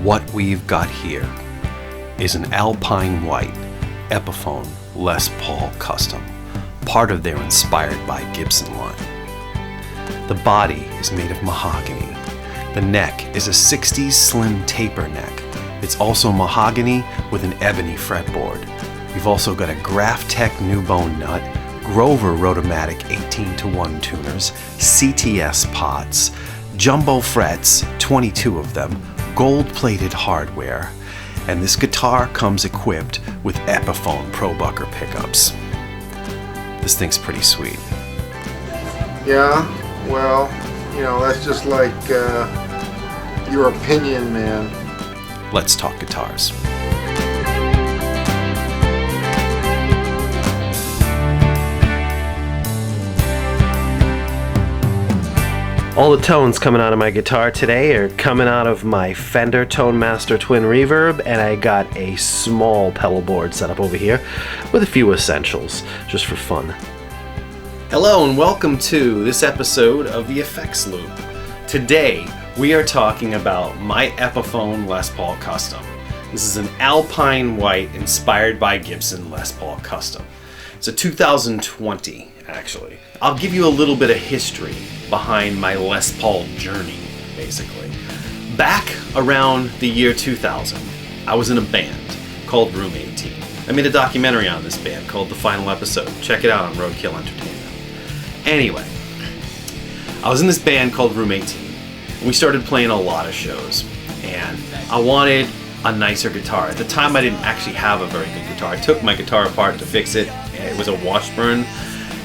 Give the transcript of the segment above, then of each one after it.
What we've got here is an Alpine White Epiphone Les Paul Custom, part of their Inspired by Gibson line. The body is made of mahogany. The neck is a 60s slim taper neck. It's also mahogany with an ebony fretboard. You've also got a Graphtec new bone nut, Grover Rotomatic 18-to-1 tuners, CTS pots, jumbo frets, 22 of them, gold-plated hardware, and this guitar comes equipped with Epiphone Pro-Bucker pickups. This thing's pretty sweet. Yeah, well, you know, that's just like your opinion, man. Let's talk guitars. All the tones coming out of my guitar today are coming out of my Fender Tone Master Twin Reverb, and I got a small pedal board set up over here with a few essentials, just for fun. Hello and welcome to this episode of the Effects Loop. Today we are talking about my Epiphone Les Paul Custom. This is an Alpine White inspired by Gibson Les Paul Custom. It's a 2020 actually. I'll give you a little bit of history behind my Les Paul journey, basically. Back around the year 2000, I was in a band called Room 18. I made a documentary on this band called The Final Episode. Check it out on Roadkill Entertainment. Anyway, I was in this band called Room 18. And we started playing a lot of shows, and I wanted a nicer guitar. At the time, I didn't actually have a very good guitar. I took my guitar apart to fix it. It was a Washburn,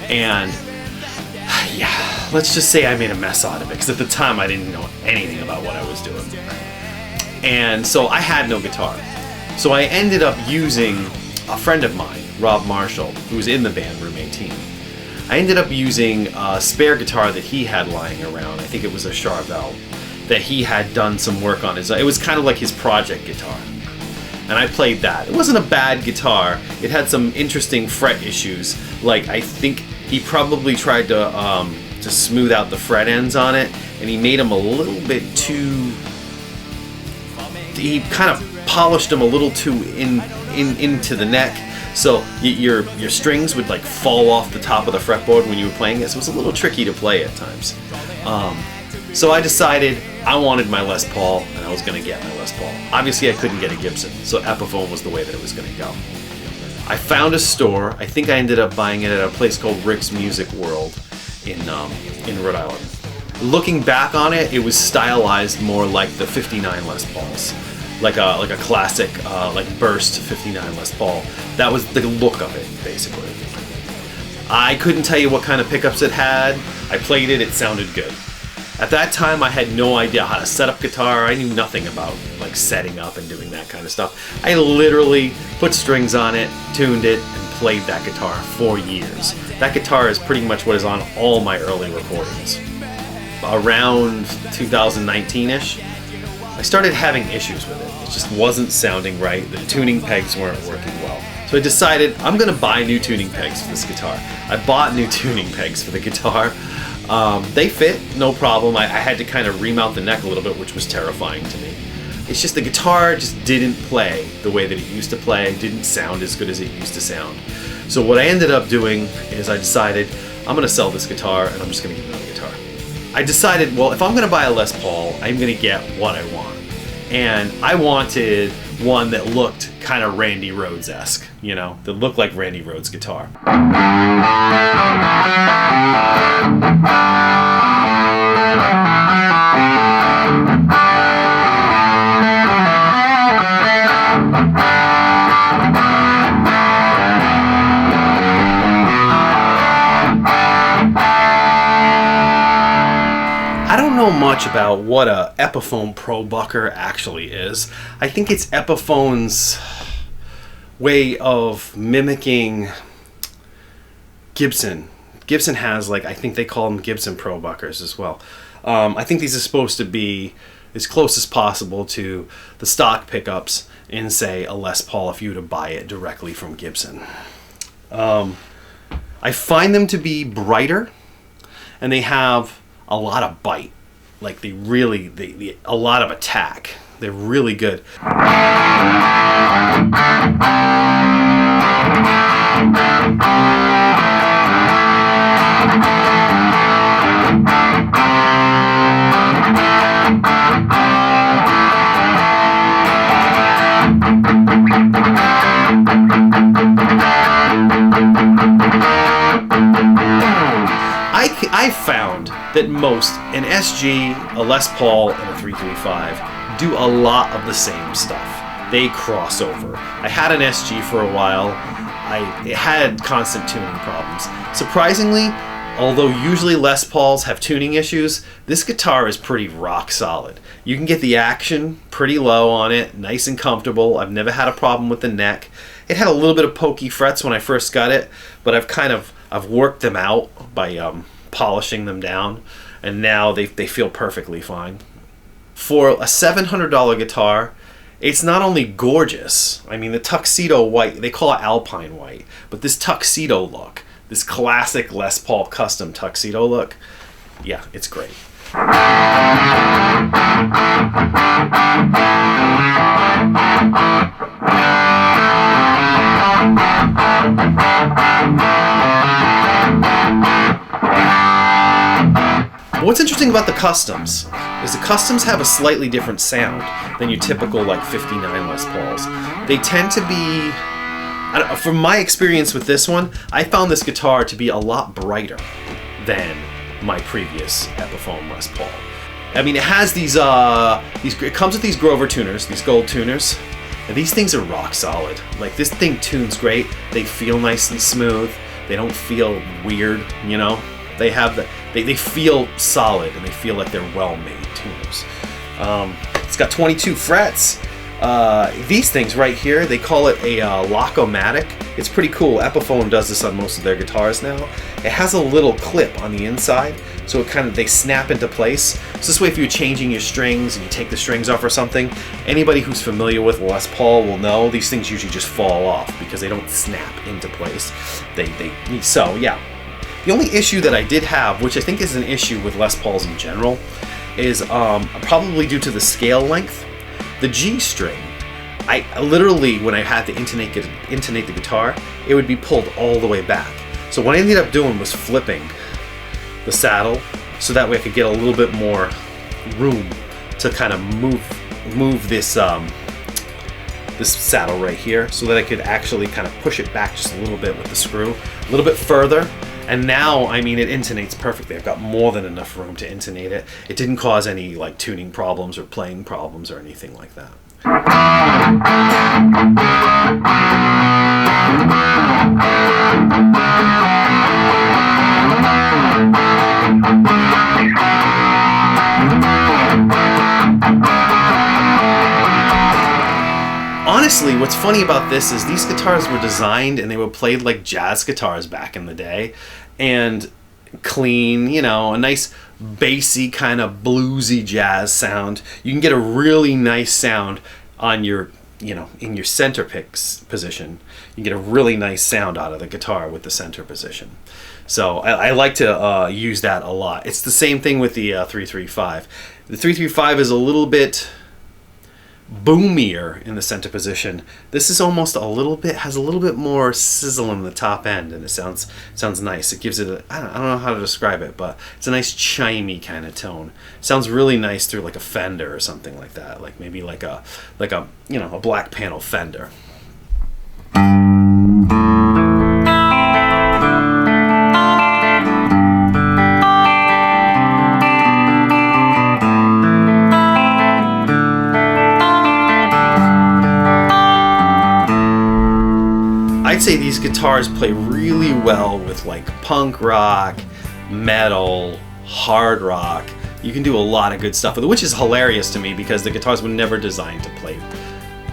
and yeah, let's just say I made a mess out of it, because at the time I didn't know anything about what I was doing. And so I had no guitar. So I ended up using a friend of mine, Rob Marshall, who was in the band Room 18. I ended up using a spare guitar that he had lying around. I think it was a Charvel that he had done some work on. It was kind of like his project guitar. And I played that. It wasn't a bad guitar. It had some interesting fret issues. Like, I think he probably tried to smooth out the fret ends on it, and he made them a little bit too... He kind of polished them a little too into the neck, so your strings would like fall off the top of the fretboard when you were playing it, so it was a little tricky to play at times. So I decided I wanted my Les Paul, and I was going to get my Les Paul. Obviously I couldn't get a Gibson, so Epiphone was the way that it was going to go. I found a store. I think I ended up buying it at a place called Rick's Music World in Rhode Island. Looking back on it, it was stylized more like the 59 Les Pauls, like a classic like burst 59 Les Paul. That was the look of it, basically. I couldn't tell you what kind of pickups it had. I played it, it sounded good. At that time, I had no idea how to set up guitar. I knew nothing about like setting up and doing that kind of stuff. I literally put strings on it, tuned it, and played that guitar for years. That guitar is pretty much what is on all my early recordings. Around 2019-ish, I started having issues with it. It just wasn't sounding right. The tuning pegs weren't working well. So I decided I'm gonna buy new tuning pegs for this guitar. I bought new tuning pegs for the guitar. They fit, no problem. I had to kind of remount the neck a little bit, which was terrifying to me. It's just the guitar just didn't play the way that it used to play, didn't sound as good as it used to sound. So what I ended up doing is I decided I'm going to sell this guitar and I'm just going to get another guitar. I decided, well, if I'm going to buy a Les Paul, I'm going to get what I want. And I wanted one that looked kind of Randy Rhoads-esque, you know, that looked like Randy Rhoads' guitar. I don't know much about what a Epiphone Pro-Bucker actually is. I think it's Epiphone's way of mimicking Gibson. Gibson has, like, I think they call them Gibson Pro-Buckers as well. I think these are supposed to be as close as possible to the stock pickups in, say, a Les Paul if you were to buy it directly from Gibson. I find them to be brighter, and they have a lot of bite. Like a lot of attack. They're really good. I found that most, an SG, a Les Paul, and a 335 do a lot of the same stuff. They cross over. I had an SG for a while. It had constant tuning problems. Surprisingly, although usually Les Pauls have tuning issues, this guitar is pretty rock solid. You can get the action pretty low on it, nice and comfortable. I've never had a problem with the neck. It had a little bit of pokey frets when I first got it, but I've worked them out by polishing them down, and now they feel perfectly fine. For a $700 guitar, it's not only gorgeous. I mean, the tuxedo white, they call it alpine white, but this tuxedo look, this classic Les Paul Custom tuxedo look, yeah, it's great. What's interesting about the Customs is the Customs have a slightly different sound than your typical like 59 Les Pauls. They tend to be, from my experience with this one, I found this guitar to be a lot brighter than my previous Epiphone Les Paul. I mean, it has it comes with these Grover tuners, these gold tuners, and these things are rock solid. Like, this thing tunes great. They feel nice and smooth. They don't feel weird, you know? They feel solid, and they feel like they're well-made tuners. It's got 22 frets. These things right here, they call it a Lock-O-Matic. It's pretty cool. Epiphone does this on most of their guitars now. It has a little clip on the inside, so they snap into place. So this way, if you're changing your strings and you take the strings off or something, anybody who's familiar with Les Paul will know these things usually just fall off because they don't snap into place. So yeah. The only issue that I did have, which I think is an issue with Les Pauls in general, is probably due to the scale length. The G string, I literally, when I had to intonate the guitar, it would be pulled all the way back. So what I ended up doing was flipping the saddle, so that way I could get a little bit more room to kind of move this this saddle right here, so that I could actually kind of push it back just a little bit with the screw, a little bit further. And now, I mean, it intonates perfectly. I've got more than enough room to intonate it. It didn't cause any like tuning problems or playing problems or anything like that. Honestly, what's funny about this is these guitars were designed and they were played like jazz guitars back in the day, and clean, you know, a nice bassy kind of bluesy jazz sound. You can get a really nice sound on your, you know, in your center pick position. You can get a really nice sound out of the guitar with the center position. So I like to use that a lot. It's the same thing with the 335. The 335 is a little bit boomier in the center position. This is almost has a little bit more sizzle in the top end, and it sounds nice. It gives it I don't know how to describe it, but it's a nice chimey kind of tone. It sounds really nice through like a Fender or something like that, like maybe like a you know, a black panel Fender. I'd say these guitars play really well with like punk rock, metal, hard rock. You can do a lot of good stuff with it, which is hilarious to me because the guitars were never designed to play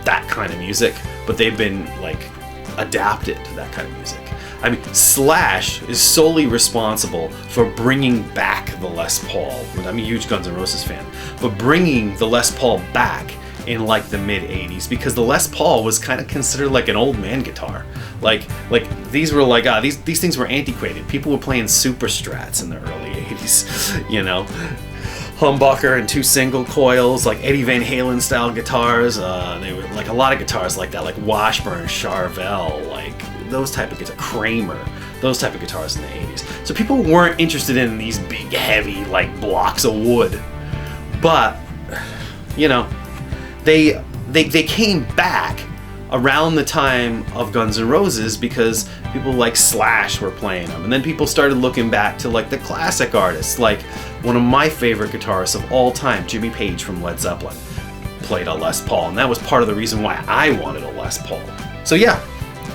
that kind of music, but they've been like adapted to that kind of music. I mean, Slash is solely responsible for bringing back the Les Paul. I'm a huge Guns N' Roses fan, but bringing the Les Paul back in like the mid 80s, because the Les Paul was kind of considered like an old man guitar. Like these were like these things were antiquated. People were playing super strats in the early 80s, you know. humbucker and 2 single coils, like Eddie Van Halen style guitars. They were like a lot of guitars like that, like Washburn, Charvel, like those type of guitars, Kramer, those type of guitars in the 80s. So people weren't interested in these big, heavy, like blocks of wood. But, you know, they came back around the time of Guns N' Roses because people like Slash were playing them. And then people started looking back to like the classic artists, like one of my favorite guitarists of all time, Jimmy Page from Led Zeppelin, played a Les Paul. And that was part of the reason why I wanted a Les Paul. So yeah,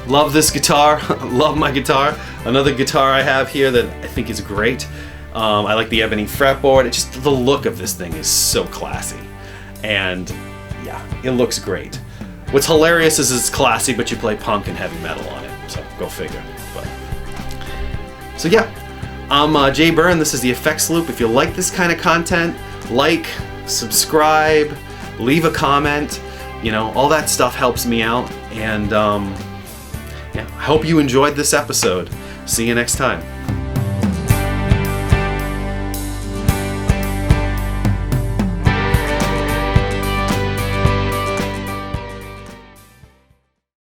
love this guitar, love my guitar. Another guitar I have here that I think is great. I like the ebony fretboard. It's just the look of this thing is so classy. And yeah, it looks great. What's hilarious is it's classy, but you play punk and heavy metal on it. So go figure. So yeah, I'm Jay Byrne. This is the Effects Loop. If you like this kind of content, like, subscribe, leave a comment. You know, all that stuff helps me out. And yeah, I hope you enjoyed this episode. See you next time.